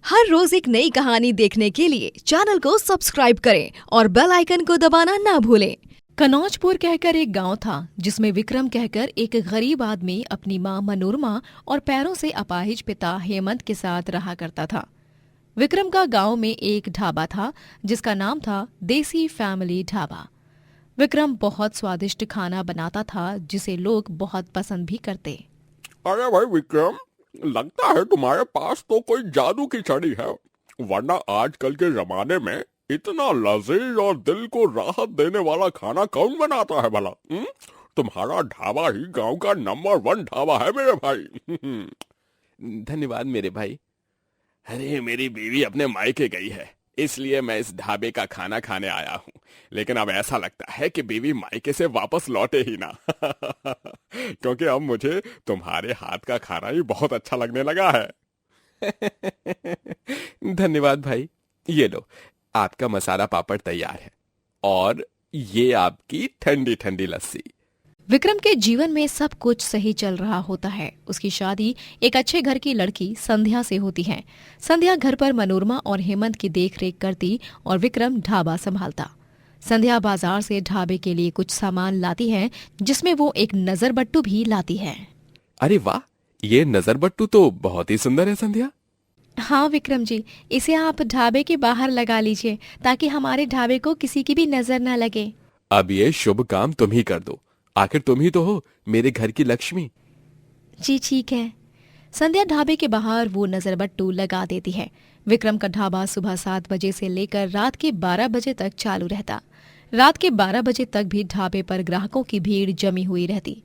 हर रोज एक नई कहानी देखने के लिए चैनल को सब्सक्राइब करें और बेल आइकन को दबाना ना भूलें। कनौजपुर कहकर एक गांव था जिसमें विक्रम कहकर एक गरीब आदमी अपनी मां मनोरमा और पैरों से अपाहिज पिता हेमंत के साथ रहा करता था। विक्रम का गांव में एक ढाबा था जिसका नाम था देसी फैमिली ढाबा। विक्रम बहुत स्वादिष्ट खाना बनाता था जिसे लोग बहुत पसंद भी करते। अरे भाई विक्रम, लगता है तुम्हारे पास तो कोई जादू की छड़ी है, वरना आजकल के जमाने में इतना लजीज और दिल को राहत देने वाला खाना कौन बनाता है भला? तुम्हारा ढाबा ही गांव का नंबर 1 ढाबा है मेरे भाई। धन्यवाद मेरे भाई। अरे मेरी बीवी अपने मायके गई है, इसलिए मैं इस ढाबे का खाना खाने आया हूँ। लेकिन अब ऐसा लगता है कि बीवी मायके से वापस लौटे ही ना। क्योंकि अब मुझे तुम्हारे हाथ का खाना ही बहुत अच्छा लगने लगा है। धन्यवाद भाई। ये लो, आपका मसाला पापड़ तैयार है और ये आपकी ठंडी ठंडी लस्सी। विक्रम के जीवन में सब कुछ सही चल रहा होता है। उसकी शादी एक अच्छे घर की लड़की संध्या से होती है। संध्या घर पर मनोरमा और हेमंत की देखरेख करती और विक्रम ढाबा संभालता। संध्या बाजार से ढाबे के लिए कुछ सामान लाती है, जिसमें वो एक नजर बट्टू भी लाती है। अरे वाह, ये नजर बट्टू तो बहुत ही सुंदर है संध्या। हाँ विक्रम जी, इसे आप ढाबे के बाहर लगा लीजिए ताकि हमारे ढाबे को किसी की भी नजर न लगे। अब ये शुभ काम तुम ही कर दो, आखिर तुम ही तो हो मेरे घर की लक्ष्मी। जी ठीक है। संध्या ढाबे के बाहर वो नजर बट्टू लगा देती है। विक्रम का ढाबा सुबह 7 बजे से लेकर रात के 12 बजे तक चालू रहता। रात के 12 बजे तक भी ढाबे पर ग्राहकों की भीड़ जमी हुई रहती।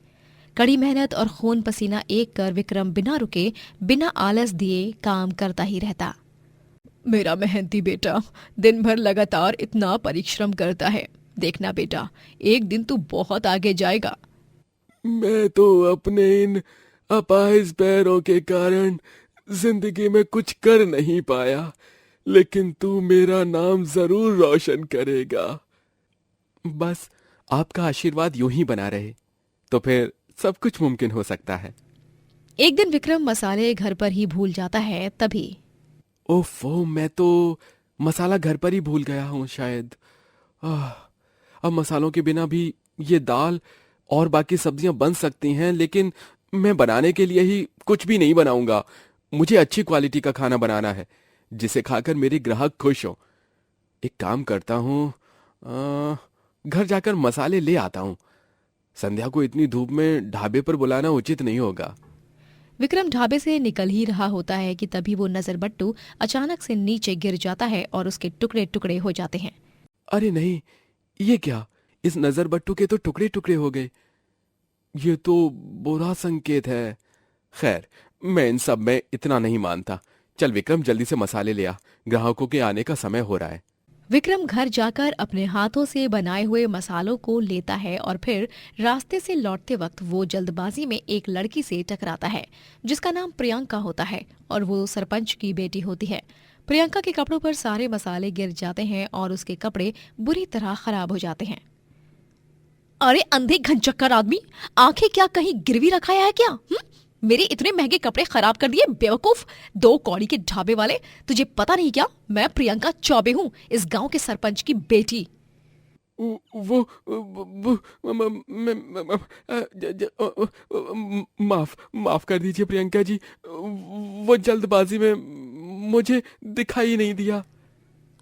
कड़ी मेहनत और खून पसीना एक कर विक्रम बिना रुके, बिना आलस दिए काम करता ही रहता। मेरा मेहनती बेटा दिन भर लगातार इतना परिश्रम करता है। देखना बेटा, एक दिन तू बहुत आगे जाएगा। मैं तो अपने इन अपाहिज पैरों के कारण जिंदगी में कुछ कर नहीं पाया, लेकिन तू मेरा नाम जरूर रोशन करेगा। बस आपका आशीर्वाद यूं ही बना रहे तो फिर सब कुछ मुमकिन हो सकता है। एक दिन विक्रम मसाले घर पर ही भूल जाता है। तभी ओफो, मैं तो मसाला घर पर ही भूल गया हूँ शायद। अब मसालों के बिना भी ये दाल और बाकी सब्जियां बन सकती हैं, लेकिन मैं बनाने के लिए ही कुछ भी नहीं बनाऊंगा। मुझे अच्छी क्वालिटी का खाना बनाना है जिसे खाकर मेरे ग्राहक खुश हो। एक काम करता हूँ, घर जाकर मसाले ले आता हूँ। संध्या को इतनी धूप में ढाबे पर बुलाना उचित नहीं होगा। विक्रम ढाबे से निकल ही रहा होता है कि तभी वो नजर बट्टू अचानक से नीचे गिर जाता है और उसके टुकड़े टुकड़े हो जाते हैं। अरे नहीं, ये क्या? इस नजर बट्टू के तो टुकड़े टुकड़े हो गए। ये तो बुरा संकेत है। खैर, मैं इन सब में इतना नहीं मानता। चल विक्रम, जल्दी से मसाले ले आ, ग्राहकों के आने का समय हो रहा है। विक्रम घर जाकर अपने हाथों से बनाए हुए मसालों को लेता है और फिर रास्ते से लौटते वक्त वो जल्दबाजी में एक लड़की से टकराता है जिसका नाम प्रियंका होता है और वो सरपंच की बेटी होती है। प्रियंका के कपड़ों पर सारे मसाले गिर जाते हैं और उसके कपड़े बुरी तरह खराब हो जाते हैं। अरे अंधे घनचक्कर आदमी, आंखें क्या कहीं गिरवी रखाया है क्या? मेरे इतने महंगे कपड़े खराब कर दिए बेवकूफ, 2 कौड़ी के ढाबे वाले। तुझे पता नहीं क्या, मैं प्रियंका चौबे हूँ, इस गांव के सरपंच की बेटी। वो माफ कर दीजिए प्रियंका जी, वो जल्दबाजी में मुझे दिखाई नहीं दिया।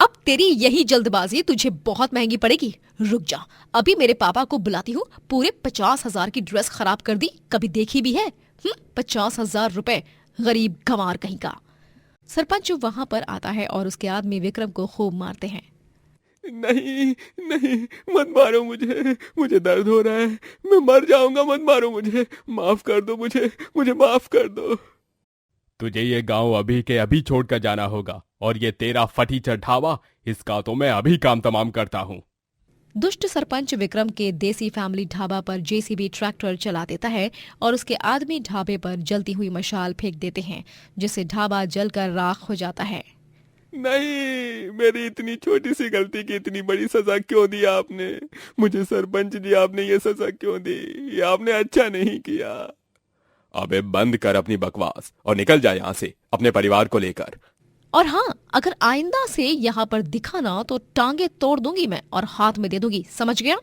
अब तेरी यही जल्दबाजी तुझे बहुत महंगी पड़ेगी। रुक जा, अभी मेरे पापा को बुलाती हूँ। पूरे 50,000 की ड्रेस खराब कर दी, कभी देखी भी है? 50,000 रुपए, गरीब गंवार कहीं का। सरपंच वहां पर आता है और उसके आदमी विक्रम को खूब मारते हैं। नहीं नहीं, मत मारो मुझे दर्द हो रहा है, मैं मर जाऊंगा, मत मारो मुझे, माफ कर दो मुझे माफ कर दो। तुझे ये गांव अभी के अभी छोड़कर जाना होगा, और ये तेरा फटीचर ढाबा, इसका तो मैं अभी काम तमाम करता हूँ। दुष्ट सरपंच विक्रम के देसी फैमिली ढाबा पर जेसीबी ट्रैक्टर चला देता है और उसके आदमी ढाबे पर जलती हुई मशाल फेंक देते हैं, जिससे ढाबा जलकर राख हो जाता है। नहीं, मेरी इतनी छोटी सी गलती की इतनी बड़ी सजा क्यों दी आपने? मुझे सरपंच जी, आपने ये सजा क्यों दी? ये आपने अच्छा नहीं किया। अबे बंद कर अपनी बकवास और निकल जा यहाँ से अपने परिवार को लेकर। और हाँ, अगर आइंदा से यहाँ पर दिखा ना तो टांगे तोड़ दूंगी मैं और हाथ में दे दूंगी, समझ गया?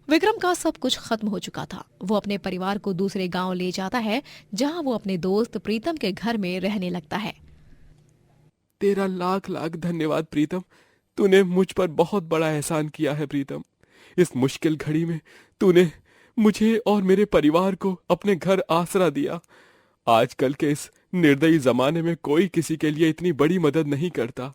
विक्रम का सब कुछ खत्म हो चुका था। वो अपने परिवार को दूसरे गांव ले जाता है, जहां वो अपने दोस्त प्रीतम के घर में रहने लगता है। तेरा लाख लाख धन्यवाद प्रीतम। तूने मुझ पर बहुत बड़ा एहसान किया है प्रीतम। इस मुश्किल घड़ी में तूने मुझे और मेरे परिवार को अपने घर आसरा दिया। आजकल के इस निर्दयी जमाने में कोई किसी के लिए इतनी बड़ी मदद नहीं करता।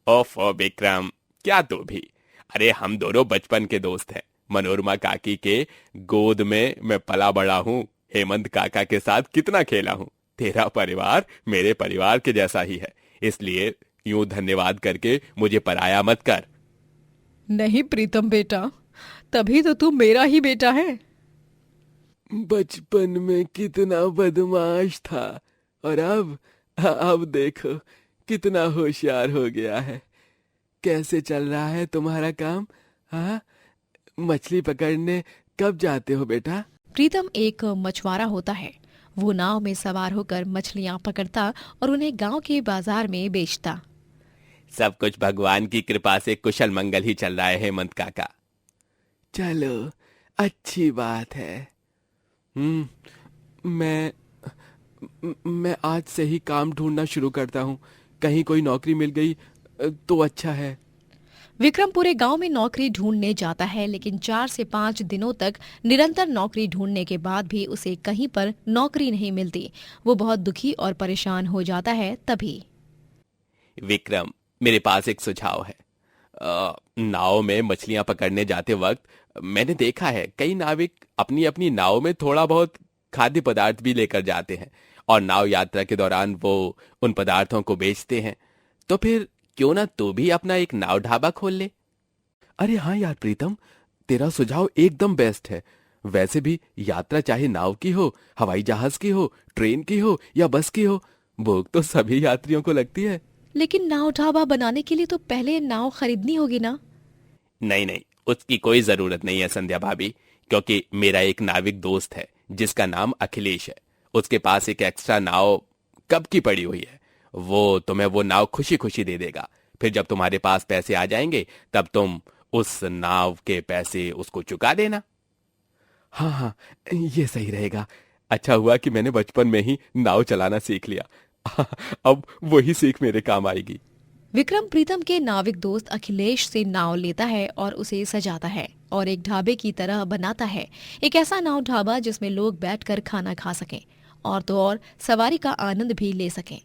ओफो विक्रम, क्या तू भी। अरे हम दोनों बचपन के दोस्त हैं। मनोरमा काकी के गोद में मैं पला बड़ा हूँ। हेमंत काका के साथ कितना खेला हूँ। तेरा परिवार मेरे परिवार के जैसा ही है, इसलिए यूं धन्यवाद करके मुझे पराया मत कर। नहीं प्रीतम बेटा, तभी तो तू मेरा ही बेटा है। बचपन में कितना बदमाश था और अब देखो कितना होशियार हो गया है। कैसे चल रहा है तुम्हारा काम? हाँ, मछली पकड़ने कब जाते हो बेटा? प्रीतम एक मछुआरा होता है। वो नाव में सवार होकर मछलियां पकड़ता और उन्हें गांव के बाजार में बेचता। सब कुछ भगवान की कृपा से कुशल मंगल ही चल रहा है हेमंत काका। चलो, अच्छी बात है। मैं आज से ही काम ढूंढना शुरू करता हूँ। कहीं कोई नौकरी मिल गई तो अच्छा है। विक्रम पूरे गांव में नौकरी ढूंढने जाता है, लेकिन 4 से 5 दिनों तक निरंतर नौकरी ढूंढने के बाद भी उसे कहीं पर नौकरी नहीं मिलती। वो बहुत दुखी और परेशान हो जाता है। तभी विक्रम, मेरे पास एक सुझाव है। नाव में मछलियां पकड़ने जाते वक्त मैंने देखा है कई नाविक अपनी अपनी नाव में थोड़ा बहुत खाद्य पदार्थ भी लेकर जाते हैं और नाव यात्रा के दौरान वो उन पदार्थों को बेचते हैं। तो फिर क्यों ना तू भी अपना एक नाव ढाबा खोल ले? अरे हाँ यार प्रीतम, तेरा सुझाव एकदम बेस्ट है। वैसे भी यात्रा चाहे नाव की हो, हवाई जहाज की हो, ट्रेन की हो या बस की हो, भूख तो सभी यात्रियों को लगती है। लेकिन नाव ढाबा बनाने के लिए तो पहले नाव खरीदनी होगी ना? नहीं नहीं, उसकी कोई जरूरत नहीं है संध्या भाभी, क्योंकि मेरा एक नाविक दोस्त है जिसका नाम अखिलेश है। उसके पास एक एक्स्ट्रा नाव कब की पड़ी हुई है। वो तुम्हें वो नाव खुशी खुशी दे देगा। फिर जब तुम्हारे पास पैसे आ जाएंगे तब तुम उस नाव के पैसे उसको चुका देना। हाँ हाँ, ये सही रहेगा। अच्छा हुआ कि मैंने बचपन में ही नाव चलाना सीख लिया। अब वही सीख मेरे काम आएगी। विक्रम प्रीतम के नाविक दोस्त अखिलेश से नाव लेता है और उसे सजाता है और एक ढाबे की तरह बनाता है। एक ऐसा नाव ढाबा जिसमें लोग बैठकर खाना खा सकें और तो और सवारी का आनंद भी ले सकें।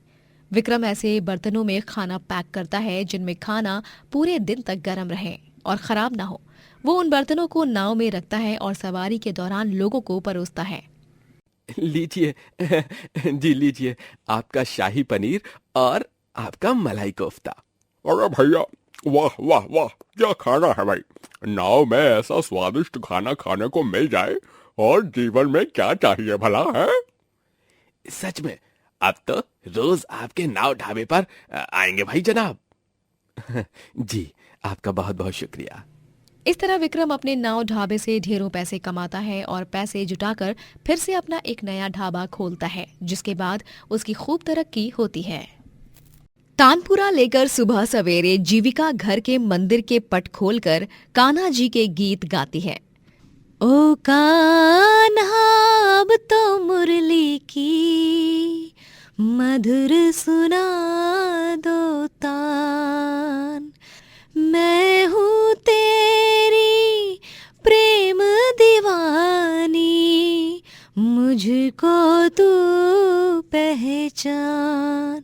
विक्रम ऐसे बर्तनों में खाना पैक करता है जिनमें खाना पूरे दिन तक गर्म रहे और खराब ना हो। वो उन बर्तनों को नाव में रखता है और सवारी के दौरान लोगों को परोसता है। लीजिए जी लीजिए, आपका शाही पनीर और आपका मलाई कोफ्ता। अरे भैया, वाह वाह वाह, क्या खाना है भाई। नाव में ऐसा स्वादिष्ट खाना खाने को मिल जाए और जीवन में क्या चाहिए भला है। सच में अब तो रोज आपके नाव ढाबे पर आएंगे भाई जनाब। जी, आपका बहुत बहुत शुक्रिया। इस तरह विक्रम अपने नाव ढाबे से ढेरों पैसे कमाता है और पैसे जुटाकर फिर से अपना एक नया ढाबा खोलता है, जिसके बाद उसकी खूब तरक्की होती है। तानपुरा लेकर सुबह सवेरे जीविका घर के मंदिर के पट खोलकर कान्हा जी के गीत गाती है। ओ कान्हा अब तो मुरली की मधुर सुना दो तान, मैं हूँ तेरी प्रेम दीवानी, मुझको तू पहचान,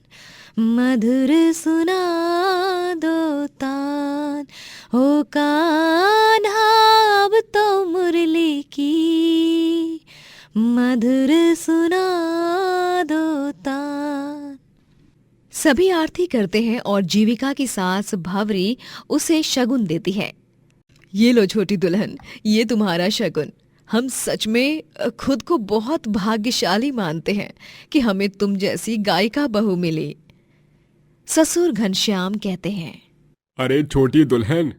मधुर सुना दो तान। ओ कान्हा अब तो मुरली की मधुर सुना दो तान। सभी आरती करते हैं और जीविका की सास भवरी उसे शगुन देती है। ये लो छोटी दुल्हन, ये तुम्हारा शगुन। हम सच में खुद को बहुत भाग्यशाली मानते हैं कि हमें तुम जैसी गायिका बहू मिली। ससुर घनश्याम कहते हैं, अरे छोटी दुल्हन,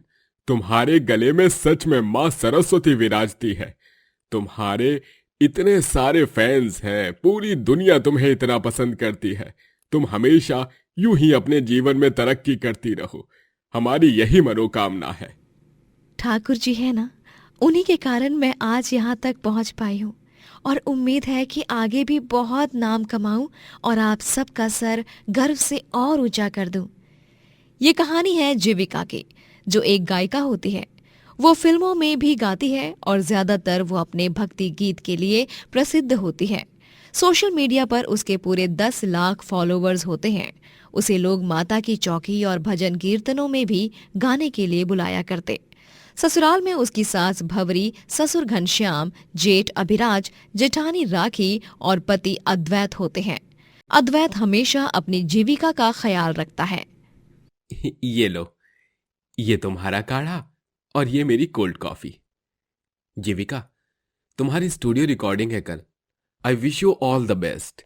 तुम्हारे गले में सच में माँ सरस्वती विराजती है। तुम्हारे इतने सारे फैंस हैं, पूरी दुनिया तुम्हें इतना पसंद करती है। तुम हमेशा यूं ही अपने जीवन में तरक्की करती रहो, हमारी यही मनोकामना है। ठाकुर जी है ना, उन्हीं के कारण मैं आज यहाँ तक पहुँच पाई हूँ और उम्मीद है कि आगे भी बहुत नाम कमाऊं और आप सबका सर गर्व से और ऊंचा कर दूं। ये कहानी है जीविका की, जो एक गायिका होती है। वो फिल्मों में भी गाती है और ज्यादातर वो अपने भक्ति गीत के लिए प्रसिद्ध होती है। सोशल मीडिया पर उसके पूरे 10 लाख फॉलोअर्स होते हैं। उसे लोग माता की चौकी और भजन कीर्तनों में भी गाने के लिए बुलाया करते। ससुराल में उसकी सास भवरी, ससुर घनश्याम, जेठ अभिराज, जेठानी राखी और पति अद्वैत होते हैं। अद्वैत हमेशा अपनी जीविका का ख्याल रखता है। ये लो, ये तुम्हारा काढ़ा और ये मेरी कोल्ड कॉफी। जीविका, तुम्हारी स्टूडियो रिकॉर्डिंग है कल। I wish you all the best.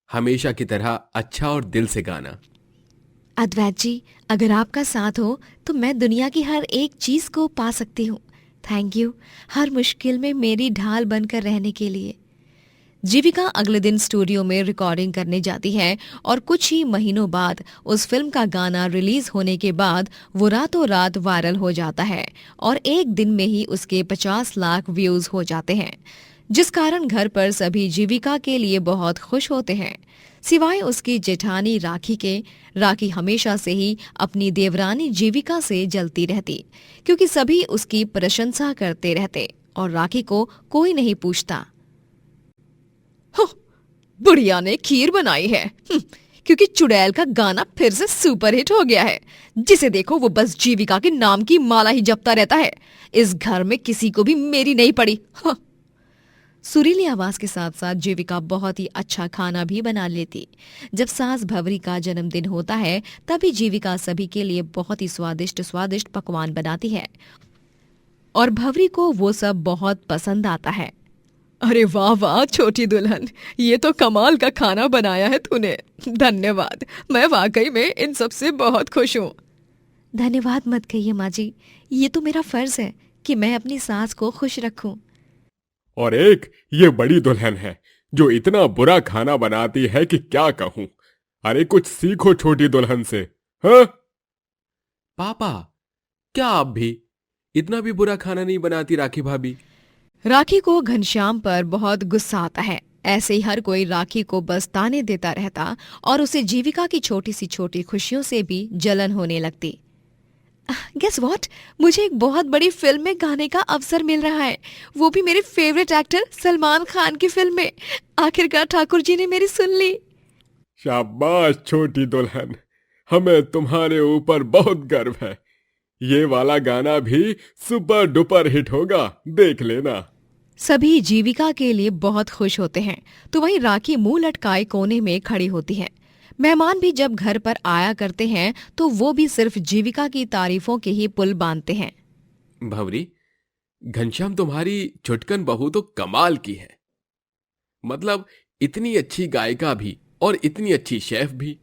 हमेशा की तरह अच्छा और दिल से गाना। अद्वैत जी, अगर आपका साथ हो तो मैं दुनिया की हर एक चीज को पा सकती हूँ। थैंक यू, हर मुश्किल में मेरी ढाल बनकर रहने के लिए। जीविका अगले दिन स्टूडियो में रिकॉर्डिंग करने जाती है और कुछ ही महीनों बाद उस फिल्म का गाना रिलीज होने के बाद वो रातों रात वायरल हो जाता है और एक दिन में ही उसके 50 लाख व्यूज हो जाते हैं, जिस कारण घर पर सभी जीविका के लिए बहुत खुश होते हैं, सिवाय उसकी जेठानी राखी के। राखी हमेशा से ही अपनी देवरानी जीविका से जलती रहती, क्योंकि सभी उसकी प्रशंसा करते रहते और राखी को कोई नहीं पूछता। बुढ़िया ने खीर बनाई है, क्योंकि चुड़ैल का गाना फिर से सुपरहिट हो गया है। जिसे देखो वो बस जीविका के नाम की माला ही जपता रहता है। इस घर में किसी को भी मेरी नहीं पड़ी। सुरीली आवाज के साथ साथ जीविका बहुत ही अच्छा खाना भी बना लेती। जब सास भवरी का जन्मदिन होता है तभी जीविका सभी के लिए बहुत ही स्वादिष्ट स्वादिष्ट पकवान बनाती है और भवरी को वो सब बहुत पसंद आता है। अरे वाह वाह छोटी दुल्हन, ये तो कमाल का खाना बनाया है तूने। धन्यवाद, मैं वाकई में इन सब से बहुत खुश हूँ। धन्यवाद मत कहिए माँ जी, ये तो मेरा फर्ज है कि मैं अपनी सास को खुश रखूं। और एक ये बड़ी दुल्हन है जो इतना बुरा खाना बनाती है कि क्या कहूं। अरे कुछ सीखो छोटी दुल्हन से। हाँ पापा, क्या आप भी इतना भी बुरा खाना नहीं बनाती राखी भाभी? राखी को घनश्याम पर बहुत गुस्सा आता है। ऐसे ही हर कोई राखी को बस ताने देता रहता और उसे जीविका की छोटी सी छोटी खुशियों से भी जलन होने लगती। गेस व्हाट, मुझे एक बहुत बड़ी फिल्म में गाने का अवसर मिल रहा है, वो भी मेरे फेवरेट एक्टर सलमान खान की फिल्म में। आखिरकार ठाकुर जी ने मेरी सुन ली। शाबाश छोटी दुल्हन, हमें तुम्हारे ऊपर बहुत गर्व है। ये वाला गाना भी सुपर डुपर हिट होगा, देख लेना। सभी जीविका के लिए बहुत खुश होते हैं, तो वहीं राखी मुंह लटकाए कोने में खड़ी होती है। मेहमान भी जब घर पर आया करते हैं तो वो भी सिर्फ जीविका की तारीफों के ही पुल बांधते हैं। भवरी, घनश्याम तुम्हारी छुटकन बहू तो कमाल की है। मतलब इतनी अच्छी गायिका भी और इतनी अच्छी शेफ भी।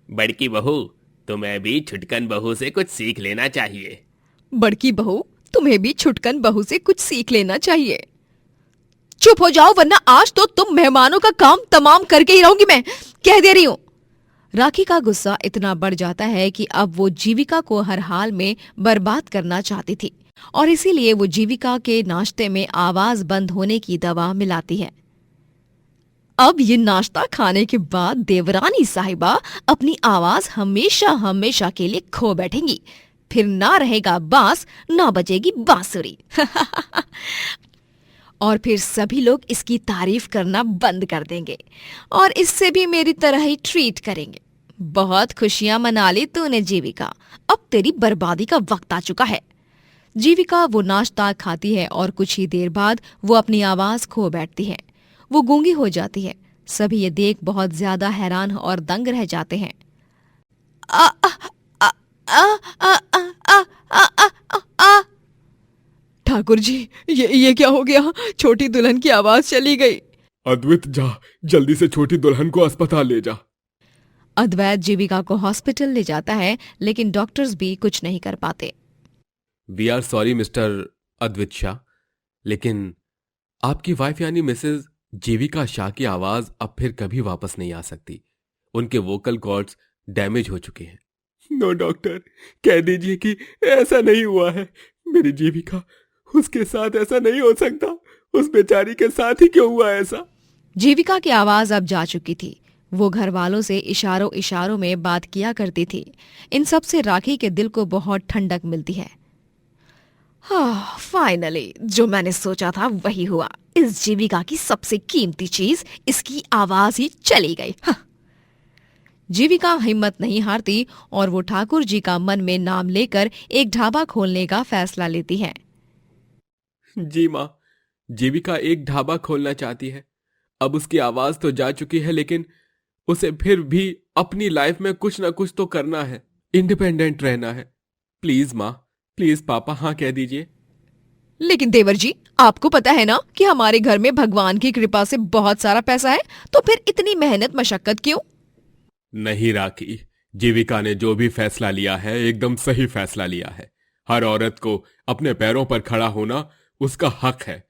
बड़की बहू, तुम्हें भी छुटकन बहू से कुछ सीख लेना चाहिए। बड़की बहू, तुम्हें भी छुटकन बहू से कुछ सीख लेना चाहिए। चुप हो जाओ, वरना आज तो तुम मेहमानों का काम तमाम करके ही रहूंगी, मैं कह दे रही हूँ। राखी का गुस्सा इतना बढ़ जाता है कि अब वो जीविका को हर हाल में बर्बाद करना चाहती थी और इसीलिए वो जीविका के नाश्ते में आवाज बंद होने की दवा मिलाती है। अब ये नाश्ता खाने के बाद देवरानी साहिबा अपनी आवाज हमेशा हमेशा के लिए खो बैठेंगी। फिर ना रहेगा बांस, ना बजेगी बांसुरी। और फिर सभी लोग इसकी तारीफ करना बंद कर देंगे और इससे भी मेरी तरह ही ट्रीट करेंगे। बहुत खुशियां मना ली तूने जीविका, अब तेरी बर्बादी का वक्त आ चुका है। जीविका वो नाश्ता खाती है और कुछ ही देर बाद वो अपनी आवाज खो बैठती है। वो गूंगी हो जाती है। सभी ये देख बहुत ज्यादा हैरान और दंग रह जाते हैं। आ, आ, आ, आ, आ, आ, आ, आ, आ, आ, ठाकुर जी, ये क्या हो गया? छोटी दुल्हन की आवाज चली गई। अद्वैत, जा जल्दी से छोटी दुल्हन को अस्पताल ले जा। अद्वैत जीविका को हॉस्पिटल ले जाता है, लेकिन डॉक्टर्स भी कुछ नहीं कर पाते। वी आर सॉरी मिस्टर अद्वैत शाह, लेकिन आपकी वाइफ यानी मिसेज जीविका शाह की आवाज अब फिर कभी वापस नहीं आ सकती। उनके वोकल कॉर्ड्स डैमेज हो चुके हैं। नो डॉक्टर, कह दीजिए कि ऐसा नहीं हुआ है। मेरी जीविका, उसके साथ ऐसा नहीं हो सकता। उस बेचारी के साथ ही क्यों हुआ ऐसा? जीविका की आवाज अब जा चुकी थी। वो घर वालों से इशारों इशारों में बात किया करती थी। इन सब से राखी के दिल को बहुत ठंडक मिलती है। हाँ, फाइनली जो मैंने सोचा था वही हुआ। इस जीविका की सबसे कीमती चीज, इसकी आवाज ही चली गई। हाँ। जीविका हिम्मत नहीं हारती और वो ठाकुर जी का मन में नाम लेकर एक ढाबा खोलने का फैसला लेती है। जी माँ, जीविका एक ढाबा खोलना चाहती है। अब उसकी आवाज तो जा चुकी है, लेकिन उसे फिर भी अपनी लाइफ में कुछ ना कुछ तो करना है, इंडिपेंडेंट रहना है। प्लीज माँ, प्लीज पापा हाँ कह दीजिए। लेकिन देवर जी, आपको पता है ना कि हमारे घर में भगवान की कृपा से बहुत सारा पैसा है, तो फिर इतनी मेहनत मशक्कत क्यों? नहीं राखी, जीविका ने जो भी फैसला लिया है एकदम सही फैसला लिया है। हर औरत को अपने पैरों पर खड़ा होना उसका हक है।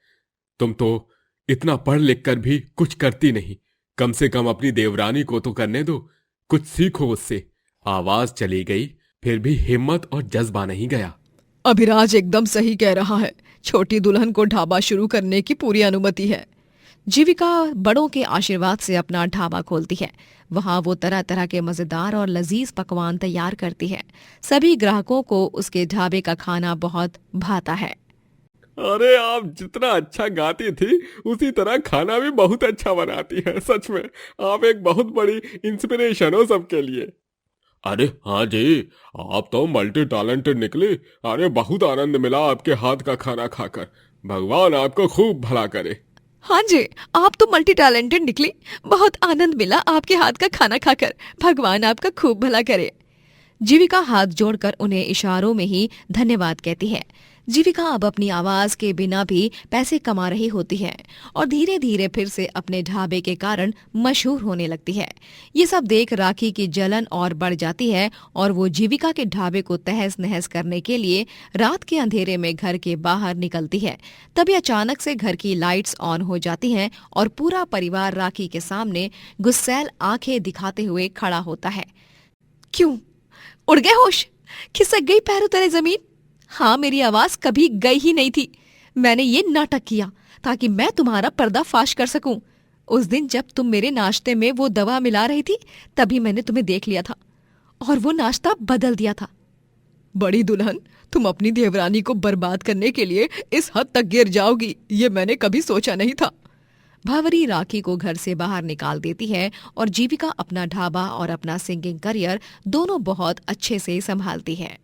तुम तो इतना पढ़ लिख कर भी कुछ करती नहीं, कम से कम अपनी देवरानी को तो करने दो, कुछ सीखो उससे। आवाज चली गई, फिर भी हिम्मत और जज्बा नहीं गया। अभिराज एकदम सही कह रहा है। छोटी दुल्हन को ढाबा शुरू करने की पूरी अनुमति है। जीविका बड़ों के आशीर्वाद से अपना ढाबा खोलती है। वहाँ वो तरह तरह के मजेदार और लजीज पकवान तैयार करती है। सभी ग्राहकों को उसके ढाबे का खाना बहुत भाता है। अरे आप जितना अच्छा गाती थी उसी तरह खाना भी बहुत अच्छा बनाती है। सच में आप एक बहुत बड़ी इंस्पिरेशन हो सबके लिए। अरे हाँ जी, आप तो मल्टी टैलेंटेड निकली। अरे बहुत आनंद मिला आपके हाथ का खाना खाकर। भगवान आपको खूब भला करे। हाँ जी, आप तो मल्टी टैलेंटेड निकली। बहुत आनंद मिला आपके हाथ का खाना खाकर। भगवान आपका खूब भला करे। जीविका हाथ जोड़कर उन्हें इशारों में ही धन्यवाद कहती है। जीविका अब अपनी आवाज के बिना भी पैसे कमा रही होती है और धीरे धीरे फिर से अपने ढाबे के कारण मशहूर होने लगती है। ये सब देख राखी की जलन और बढ़ जाती है और वो जीविका के ढाबे को तहस नहस करने के लिए रात के अंधेरे में घर के बाहर निकलती है। तभी अचानक से घर की लाइट्स ऑन हो जाती हैं और पूरा परिवार राखी के सामने गुस्सैल आंखें दिखाते हुए खड़ा होता है। क्यों? उड़ गए होश? खिसक गई पैरों तले जमीन? हाँ, मेरी आवाज कभी गई ही नहीं थी। मैंने ये नाटक किया ताकि मैं तुम्हारा पर्दाफाश कर सकूं। उस दिन जब तुम मेरे नाश्ते में वो दवा मिला रही थी, तभी मैंने तुम्हें देख लिया था और वो नाश्ता बदल दिया था। बड़ी दुल्हन, तुम अपनी देवरानी को बर्बाद करने के लिए इस हद तक गिर जाओगी, ये मैंने कभी सोचा नहीं था। भावरी राखी को घर से बाहर निकाल देती है और जीविका अपना ढाबा और अपना सिंगिंग करियर दोनों बहुत अच्छे से संभालती है।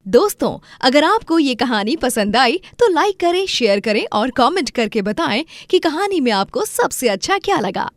दोस्तों, अगर आपको ये कहानी पसंद आई तो लाइक करें, शेयर करें और कमेंट करके बताएं कि कहानी में आपको सबसे अच्छा क्या लगा।